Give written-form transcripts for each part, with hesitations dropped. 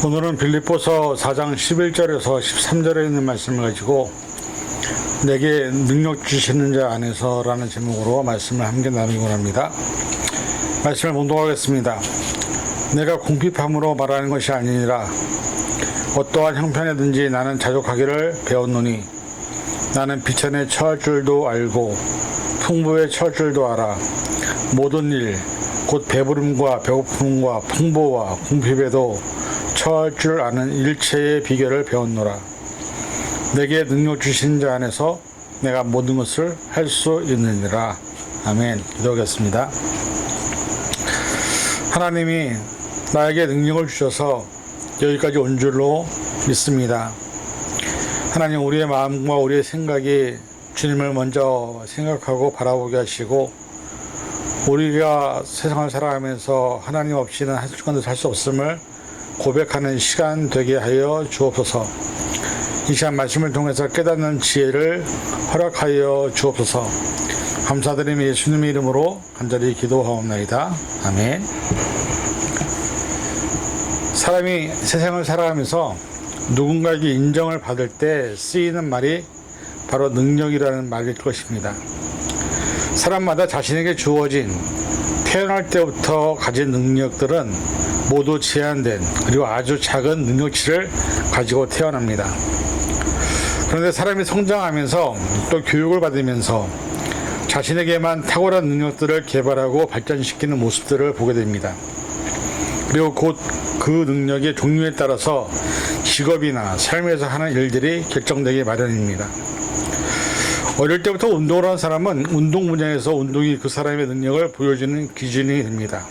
오늘은 빌립보서 4장 11절에서 13절에 있는 말씀을 가지고 내게 능력 주시는 자 안에서 라는 제목으로 말씀을 함께 나누곤 합니다. 말씀을 봉독하겠습니다. 내가 궁핍함으로 말하는 것이 아니니라. 어떠한 형편에든지 나는 자족하기를 배웠노니 나는 비천에 처할 줄도 알고 풍부에 처할 줄도 알아. 모든 일 곧 배부름과 배고픔과 풍부와 궁핍에도 처할 줄 아는 일체의 비결을 배웠노라. 내게 능력 주신 자 안에서 내가 모든 것을 할 수 있느니라. 아멘. 기도하겠습니다. 하나님이 나에게 능력을 주셔서 여기까지 온 줄로 믿습니다. 하나님, 우리의 마음과 우리의 생각이 주님을 먼저 생각하고 바라보게 하시고 우리가 세상을 살아가면서 하나님 없이는 한 순간도 살 수 없음을 고백하는 시간 되게 하여 주옵소서. 이 시간 말씀을 통해서 깨닫는 지혜를 허락하여 주옵소서. 감사드리며 예수님의 이름으로 간절히 기도하옵나이다. 아멘. 사람이 세상을 살아가면서 누군가에게 인정을 받을 때 쓰이는 말이 바로 능력이라는 말일 것입니다. 사람마다 자신에게 주어진 태어날 때부터 가진 능력들은 모두 제한된 그리고 아주 작은 능력치를 가지고 태어납니다. 그런데 사람이 성장하면서 또 교육을 받으면서 자신에게만 탁월한 능력들을 개발하고 발전시키는 모습들을 보게 됩니다. 그리고 곧 그 능력의 종류에 따라서 직업이나 삶에서 하는 일들이 결정되기 마련입니다. 어릴 때부터 운동을 하는 사람은 운동 분야에서 운동이 그 사람의 능력을 보여주는 기준이 됩니다.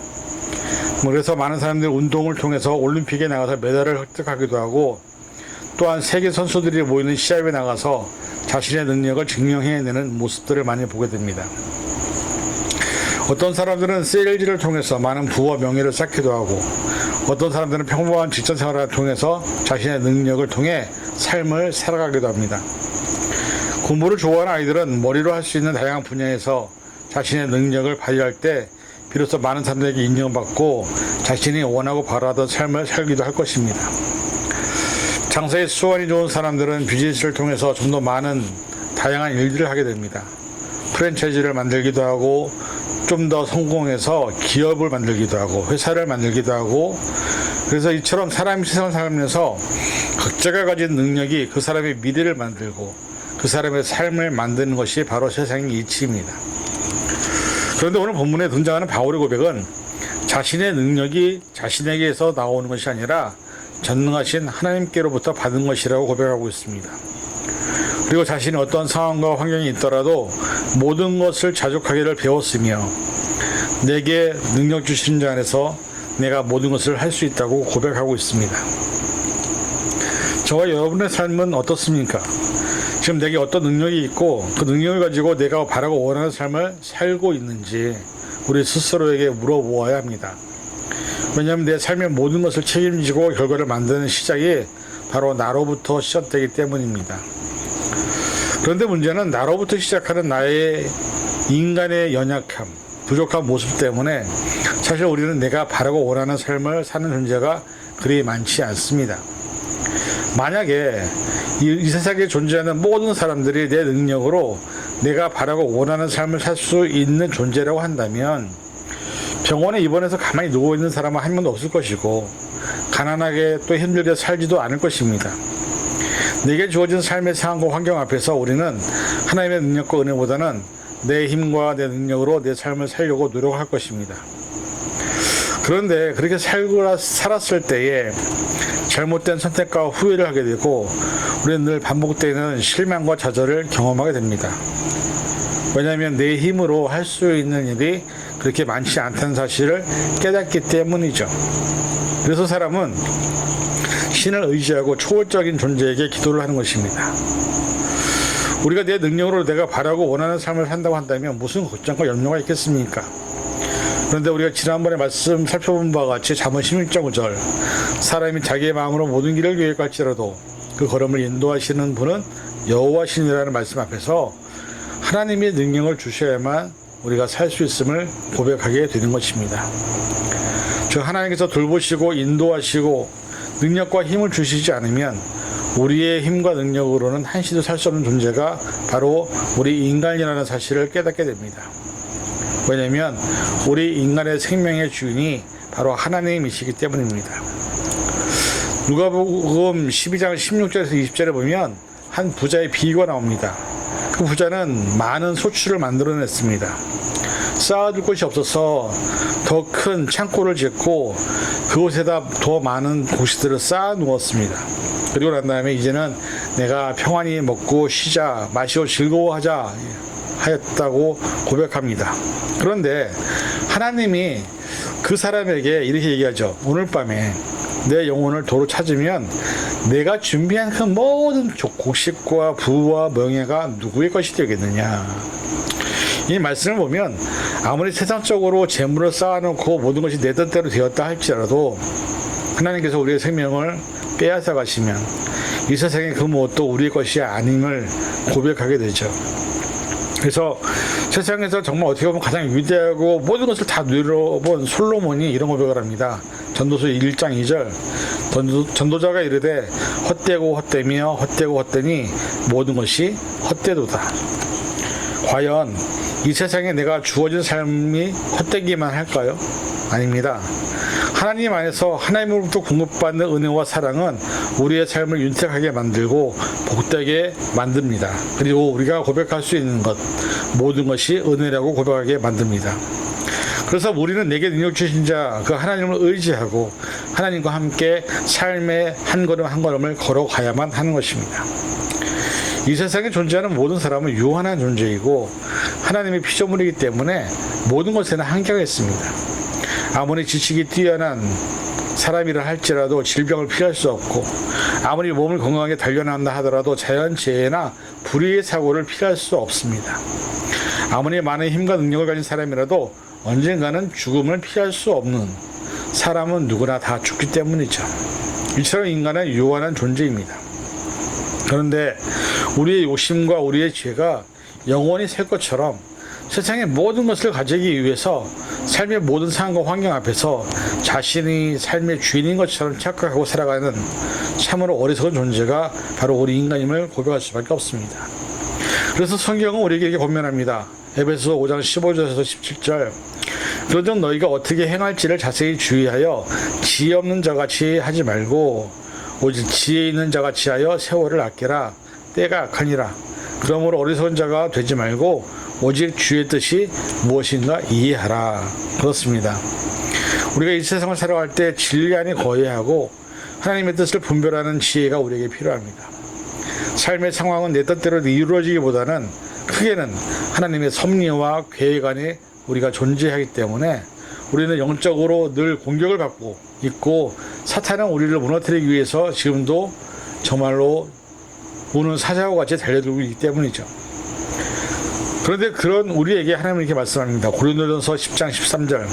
그래서 많은 사람들이 운동을 통해서 올림픽에 나가서 메달을 획득하기도 하고 또한 세계 선수들이 모이는 시합에 나가서 자신의 능력을 증명해내는 모습들을 많이 보게 됩니다. 어떤 사람들은 세일즈를 통해서 많은 부와 명예를 쌓기도 하고 어떤 사람들은 평범한 직장 생활을 통해서 자신의 능력을 통해 삶을 살아가기도 합니다. 공부를 좋아하는 아이들은 머리로 할 수 있는 다양한 분야에서 자신의 능력을 발휘할 때 비로소 많은 사람들에게 인정받고 자신이 원하고 바라던 삶을 살기도 할 것입니다. 장사에 수완이 좋은 사람들은 비즈니스를 통해서 좀 더 많은 다양한 일들을 하게 됩니다. 프랜차이즈를 만들기도 하고 좀 더 성공해서 기업을 만들기도 하고 회사를 만들기도 하고 그래서 이처럼 사람이 세상을 살면서 각자가 가진 능력이 그 사람의 미래를 만들고 그 사람의 삶을 만드는 것이 바로 세상의 이치입니다. 그런데 오늘 본문에 등장하는 바울의 고백은 자신의 능력이 자신에게서 나오는 것이 아니라 전능하신 하나님께로부터 받은 것이라고 고백하고 있습니다. 그리고 자신이 어떤 상황과 환경이 있더라도 모든 것을 자족하기를 배웠으며 내게 능력 주신 자 안에서 내가 모든 것을 할 수 있다고 고백하고 있습니다. 저와 여러분의 삶은 어떻습니까? 지금 내게 어떤 능력이 있고 그 능력을 가지고 내가 바라고 원하는 삶을 살고 있는지 우리 스스로에게 물어보아야 합니다. 왜냐하면 내 삶의 모든 것을 책임지고 결과를 만드는 시작이 바로 나로부터 시작되기 때문입니다. 그런데 문제는 나로부터 시작하는 나의 인간의 연약함, 부족한 모습 때문에 사실 우리는 내가 바라고 원하는 삶을 사는 존재가 그리 많지 않습니다. 만약에 이 세상에 존재하는 모든 사람들이 내 능력으로 내가 바라고 원하는 삶을 살 수 있는 존재라고 한다면 병원에 입원해서 가만히 누워있는 사람은 한 명도 없을 것이고 가난하게 또 힘들게 살지도 않을 것입니다. 내게 주어진 삶의 상황과 환경 앞에서 우리는 하나님의 능력과 은혜보다는 내 힘과 내 능력으로 내 삶을 살려고 노력할 것입니다. 그런데 그렇게 살았을 때에 잘못된 선택과 후회를 하게 되고 우리는 늘 반복되는 실망과 좌절을 경험하게 됩니다. 왜냐하면 내 힘으로 할 수 있는 일이 그렇게 많지 않다는 사실을 깨닫기 때문이죠. 그래서 사람은 신을 의지하고 초월적인 존재에게 기도를 하는 것입니다. 우리가 내 능력으로 내가 바라고 원하는 삶을 산다고 한다면 무슨 걱정과 염려가 있겠습니까? 그런데 우리가 지난번에 말씀 살펴본 바와 같이 잠언 16장 5절 사람이 자기의 마음으로 모든 길을 계획할지라도 그 걸음을 인도하시는 분은 여호와시니라는 말씀 앞에서 하나님의 능력을 주셔야만 우리가 살 수 있음을 고백하게 되는 것입니다. 즉 하나님께서 돌보시고 인도하시고 능력과 힘을 주시지 않으면 우리의 힘과 능력으로는 한시도 살 수 없는 존재가 바로 우리 인간이라는 사실을 깨닫게 됩니다. 왜냐하면 우리 인간의 생명의 주인이 바로 하나님이시기 때문입니다. 누가복음 12장 16절에서 20절에 보면 한 부자의 비유가 나옵니다. 그 부자는 많은 소출을 만들어냈습니다. 쌓아둘 곳이 없어서 더 큰 창고를 짓고 그곳에다 더 많은 곡식들을 쌓아 누웠습니다. 그리고 난 다음에 이제는 내가 평안히 먹고 쉬자, 마시고 즐거워하자 하였다고 고백합니다. 그런데 하나님이 그 사람에게 이렇게 얘기하죠. 오늘 밤에 내 영혼을 도로 찾으면 내가 준비한 그 모든 곡식과 부와 명예가 누구의 것이 되겠느냐. 이 말씀을 보면 아무리 세상적으로 재물을 쌓아놓고 모든 것이 내 뜻대로 되었다 할지라도 하나님께서 우리의 생명을 빼앗아 가시면 이 세상의 그 무엇도 우리의 것이 아님을 고백하게 되죠. 그래서 세상에서 정말 어떻게 보면 가장 위대하고 모든 것을 다 누려본 솔로몬이 이런 고백을 합니다. 전도서 1장 2절 전도자가 이르되 헛되고 헛되며 헛되고 헛되니 모든 것이 헛되도다. 과연 이 세상에 내가 주어진 삶이 헛되기만 할까요? 아닙니다. 하나님 안에서 하나님으로부터 공급받는 은혜와 사랑은 우리의 삶을 윤택하게 만들고 복되게 만듭니다. 그리고 우리가 고백할 수 있는 것 모든 것이 은혜라고 고백하게 만듭니다. 그래서 우리는 내게 능력 주신 자 그 하나님을 의지하고 하나님과 함께 삶의 한 걸음 한 걸음을 걸어가야만 하는 것입니다. 이 세상에 존재하는 모든 사람은 유한한 존재이고 하나님의 피조물이기 때문에 모든 것에는 한계가 있습니다. 아무리 지식이 뛰어난 사람이라 할지라도 질병을 피할 수 없고 아무리 몸을 건강하게 단련한다 하더라도 자연재해나 불의의 사고를 피할 수 없습니다. 아무리 많은 힘과 능력을 가진 사람이라도 언젠가는 죽음을 피할 수 없는 사람은 누구나 다 죽기 때문이죠. 이처럼 인간은 유한한 존재입니다. 그런데 우리의 욕심과 우리의 죄가 영원히 살 것처럼 세상의 모든 것을 가지기 위해서 삶의 모든 상황과 환경 앞에서 자신이 삶의 주인인 것처럼 착각하고 살아가는 참으로 어리석은 존재가 바로 우리 인간임을 고백할 수밖에 없습니다. 그래서 성경은 우리에게 이렇게 권면합니다. 에베소서 5장 15절에서 17절 그러던 너희가 어떻게 행할지를 자세히 주의하여 지혜 없는 자같이 하지 말고 오직 지혜 있는 자같이 하여 세월을 아끼라. 때가 악하니라. 그러므로 어리석은 자가 되지 말고 오직 주의 뜻이 무엇인가 이해하라. 그렇습니다. 우리가 이 세상을 살아갈 때 진리 안에 거해하고 하나님의 뜻을 분별하는 지혜가 우리에게 필요합니다. 삶의 상황은 내 뜻대로 이루어지기보다는 크게는 하나님의 섭리와 계획 안에 우리가 존재하기 때문에 우리는 영적으로 늘 공격을 받고 있고 사탄은 우리를 무너뜨리기 위해서 지금도 정말로 우는 사자와 같이 달려들고 있기 때문이죠. 그런데 그런 우리에게 하나님은 이렇게 말씀합니다. 고린도전서 10장 13절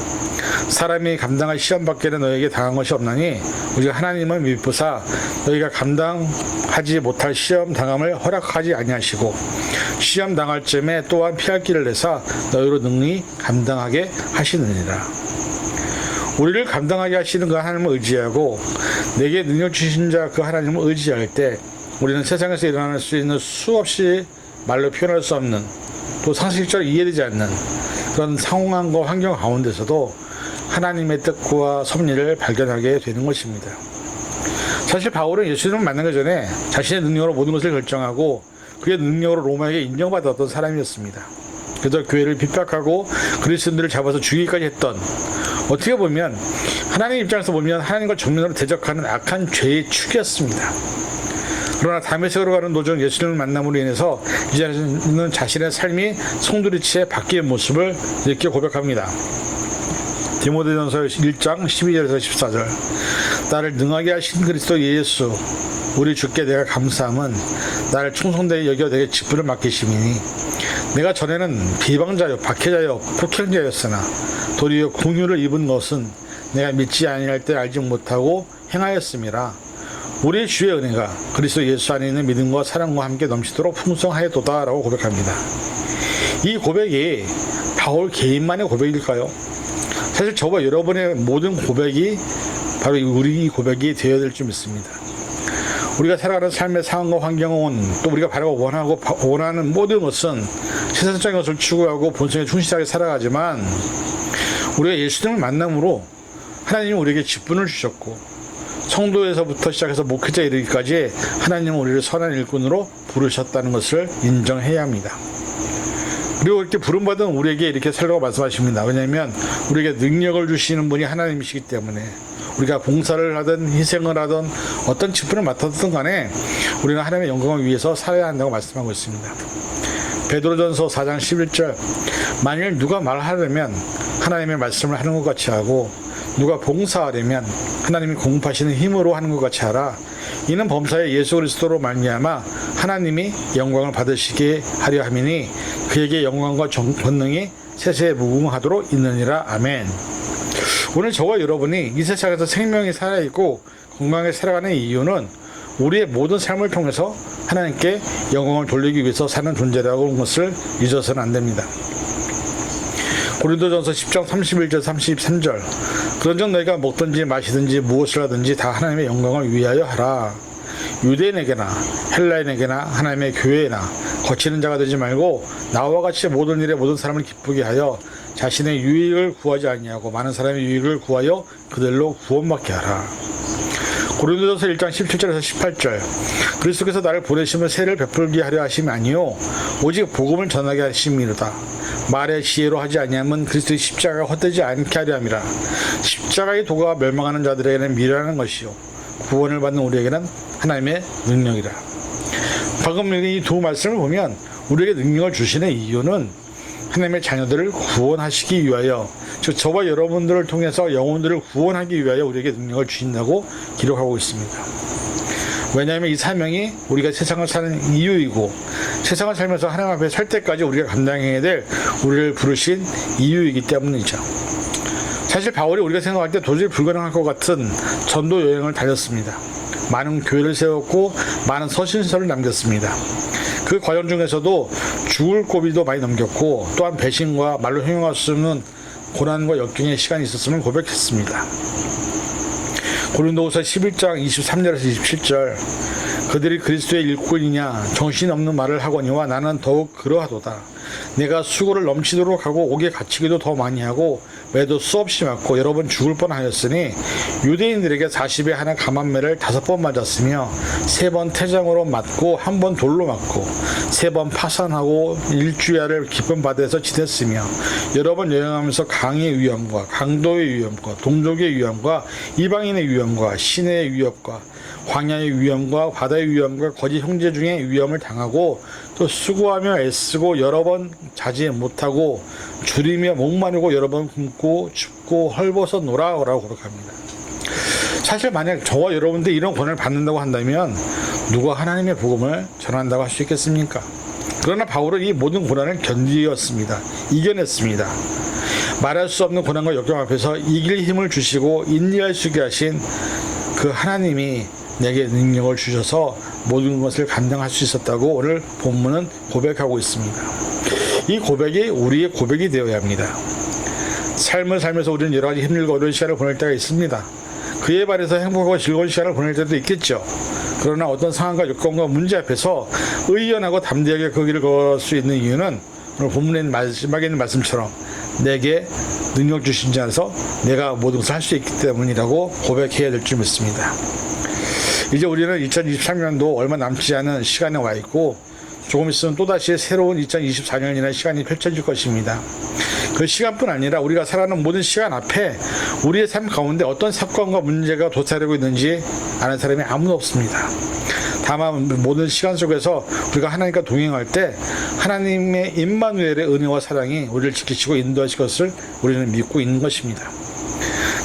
사람이 감당할 시험 밖에는 너에게 당한 것이 없나니 오직 하나님은 미쁘사 너희가 감당하지 못할 시험 당함을 허락하지 아니하시고 시험 당할 쯤에 또한 피할 길을 내사 너희로 능히 감당하게 하시느니라. 우리를 감당하게 하시는 그 하나님을 의지하고 내게 능력 주신 자 그 하나님을 의지할 때 우리는 세상에서 일어날 수 있는 수없이 말로 표현할 수 없는 또 상식적으로 이해되지 않는 그런 상황과 환경 가운데서도 하나님의 뜻과 섭리를 발견하게 되는 것입니다. 사실 바울은 예수님을 만나기 전에 자신의 능력으로 모든 것을 결정하고 그의 능력으로 로마에게 인정받았던 사람이었습니다. 그래서 교회를 핍박하고 그리스도인들을 잡아서 죽이기까지 했던 어떻게 보면 하나님 입장에서 보면 하나님과 정면으로 대적하는 악한 죄의 축이었습니다. 그러나 다메섹으로 가는 도중 예수님을 만남으로 인해서 이제는 자신의 삶이 송두리째 바뀐 모습을 이렇게 고백합니다. 디모데전서 1장 12절에서 14절 나를 능하게 하신 그리스도 예수 우리 주께 내가 감사함은 나를 충성되게 여겨 내게 직분을 맡기심이니 내가 전에는 비방자요 박해자요 폭행자였으나 도리어 공유를 입은 것은 내가 믿지 아니할 때 알지 못하고 행하였음이라. 우리의 주의 은혜가 그리스도 예수 안에 있는 믿음과 사랑과 함께 넘치도록 풍성하였도다 라고 고백합니다. 이 고백이 바울 개인만의 고백일까요? 사실 저와 여러분의 모든 고백이 바로 우리 고백이 되어야 될 줄 믿습니다. 우리가 살아가는 삶의 상황과 환경은 또 우리가 바라고 원하는 모든 것은 세상적인 것을 추구하고 본성에 충실하게 살아가지만 우리가 예수님을 만남으로 하나님이 우리에게 직분을 주셨고 성도에서부터 시작해서 목회자에 이르기까지 하나님은 우리를 선한 일꾼으로 부르셨다는 것을 인정해야 합니다. 그리고 이렇게 부름받은 우리에게 이렇게 살라고 말씀하십니다. 왜냐하면 우리에게 능력을 주시는 분이 하나님이시기 때문에 우리가 봉사를 하든 희생을 하든 어떤 직분을 맡았든 간에 우리는 하나님의 영광을 위해서 살아야 한다고 말씀하고 있습니다. 베드로전서 4장 11절 만일 누가 말하려면 하나님의 말씀을 하는 것 같이 하고 누가 봉사하려면 하나님이 공급하시는 힘으로 하는 것 같이 하라. 이는 범사에 예수 그리스도로 말미암아 하나님이 영광을 받으시게 하려 함이니 그에게 영광과 권능이 세세에 무궁하도록 있느니라. 아멘. 오늘 저와 여러분이 이 세상에서 생명이 살아있고 건강하게 살아가는 이유는 우리의 모든 삶을 통해서 하나님께 영광을 돌리기 위해서 사는 존재라고 하는 것을 잊어서는 안 됩니다. 고린도전서 10장 31절 33절 그런즉 너희가 먹든지 마시든지 무엇을 하든지 다 하나님의 영광을 위하여 하라. 유대인에게나 헬라인에게나 하나님의 교회에나 거치는 자가 되지 말고 나와 같이 모든 일에 모든 사람을 기쁘게 하여 자신의 유익을 구하지 아니하고 많은 사람의 유익을 구하여 그들로 구원받게 하라. 고린도전서 1장 17절에서 18절 그리스도께서 나를 보내심을 세를 베풀게 하려 하심이 아니요 오직 복음을 전하게 하심이로다. 말의 지혜로 하지 아니하면 그리스도의 십자가가 헛되지 않게 하려 함이라. 십자가의 도가 멸망하는 자들에게는 미련한 것이요 구원을 받는 우리에게는 하나님의 능력이라. 방금 이 두 말씀을 보면 우리에게 능력을 주시는 이유는 하나님의 자녀들을 구원하시기 위하여, 즉 저와 여러분들을 통해서 영혼들을 구원하기 위하여 우리에게 능력을 주신다고 기록하고 있습니다. 왜냐하면 이 사명이 우리가 세상을 사는 이유이고 세상을 살면서 하나님 앞에 설 때까지 우리가 감당해야 될 우리를 부르신 이유이기 때문이죠. 사실 바울이 우리가 생각할 때 도저히 불가능할 것 같은 전도 여행을 다녔습니다. 많은 교회를 세웠고 많은 서신서를 남겼습니다. 그 과정 중에서도 죽을 고비도 많이 넘겼고 또한 배신과 말로 형용할 수 없는 고난과 역경의 시간이 있었음을 고백했습니다. 고린도후서 11장 23절에서 27절 그들이 그리스도의 일꾼이냐 정신없는 말을 하거니와 나는 더욱 그러하도다. 내가 수고를 넘치도록 하고 옥에 갇히기도 더 많이 하고 매도 수없이 맞고 여러 번 죽을 뻔하였으니 유대인들에게 40에 하나 감한매를 5번 맞았으며 3번 태장으로 맞고 1번 돌로 맞고 3번 파산하고 일주야를 깊은 바다에서 지냈으며 여러 번 여행하면서 강의 위험과 강도의 위험과 동족의 위험과 이방인의 위험과 시내의 위협과 광야의 위험과 바다의 위험과 거짓 형제 중에 위험을 당하고 또 수고하며 애쓰고 여러 번 자지 못하고 줄이며 목마르고 여러 번 굶고 춥고 헐벗어 놀아오라고 고백합니다. 사실 만약 저와 여러분들이 이런 권한을 받는다고 한다면 누가 하나님의 복음을 전한다고 할 수 있겠습니까? 그러나 바울은 이 모든 고난을 견디었습니다. 이겨냈습니다. 말할 수 없는 고난과 역경 앞에서 이길 힘을 주시고 인내할 수 있게 하신 그 하나님이 내게 능력을 주셔서 모든 것을 감당할 수 있었다고 오늘 본문은 고백하고 있습니다. 이 고백이 우리의 고백이 되어야 합니다. 삶을 살면서 우리는 여러 가지 힘들고 어려운 시간을 보낼 때가 있습니다. 그에 반해서 행복하고 즐거운 시간을 보낼 때도 있겠죠. 그러나 어떤 상황과 여건과 문제 앞에서 의연하고 담대하게 그 길을 걸을 수 있는 이유는 오늘 본문의 마지막에 있는 말씀처럼 내게 능력 주신 자에서 내가 모든 것을 할 수 있기 때문이라고 고백해야 될 줄 믿습니다. 이제 우리는 2023년도 얼마 남지 않은 시간에 와 있고 조금 있으면 또다시 새로운 2024년이라는 시간이 펼쳐질 것입니다. 그 시간뿐 아니라 우리가 살아가는 모든 시간 앞에 우리의 삶 가운데 어떤 사건과 문제가 도사리고 있는지 아는 사람이 아무도 없습니다. 다만 모든 시간 속에서 우리가 하나님과 동행할 때 하나님의 임마누엘의 은혜와 사랑이 우리를 지키시고 인도하실 것을 우리는 믿고 있는 것입니다.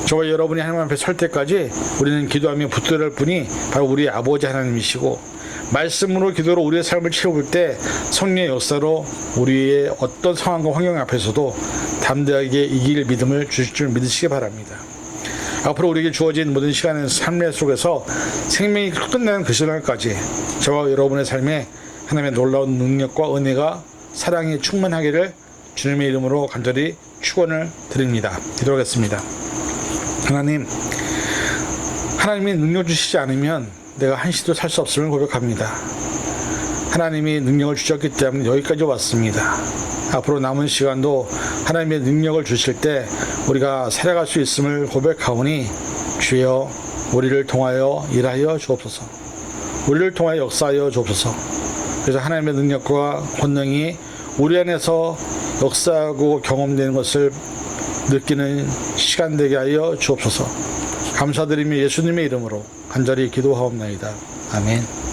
저와 여러분이 하나님 앞에 설 때까지 우리는 기도하며 붙들을 분이 바로 우리의 아버지 하나님이시고 말씀으로 기도로 우리의 삶을 채울 때 성령의 역사로 우리의 어떤 상황과 환경 앞에서도 담대하게 이길 믿음을 주실 줄 믿으시기 바랍니다. 앞으로 우리에게 주어진 모든 시간의 삶 속에서 생명이 끝나는 그 시간까지 저와 여러분의 삶에 하나님의 놀라운 능력과 은혜가 사랑이 충만하기를 주님의 이름으로 간절히 축원을 드립니다. 기도하겠습니다. 하나님, 하나님이 능력 주시지 않으면 내가 한시도 살 수 없음을 고백합니다. 하나님이 능력을 주셨기 때문에 여기까지 왔습니다. 앞으로 남은 시간도 하나님의 능력을 주실 때 우리가 살아갈 수 있음을 고백하오니 주여 우리를 통하여 일하여 주옵소서. 우리를 통하여 역사하여 주옵소서. 그래서 하나님의 능력과 권능이 우리 안에서 역사하고 경험되는 것을 느끼는 시간 되게 하여 주옵소서. 감사드리며 예수님의 이름으로 간절히 기도하옵나이다. 아멘.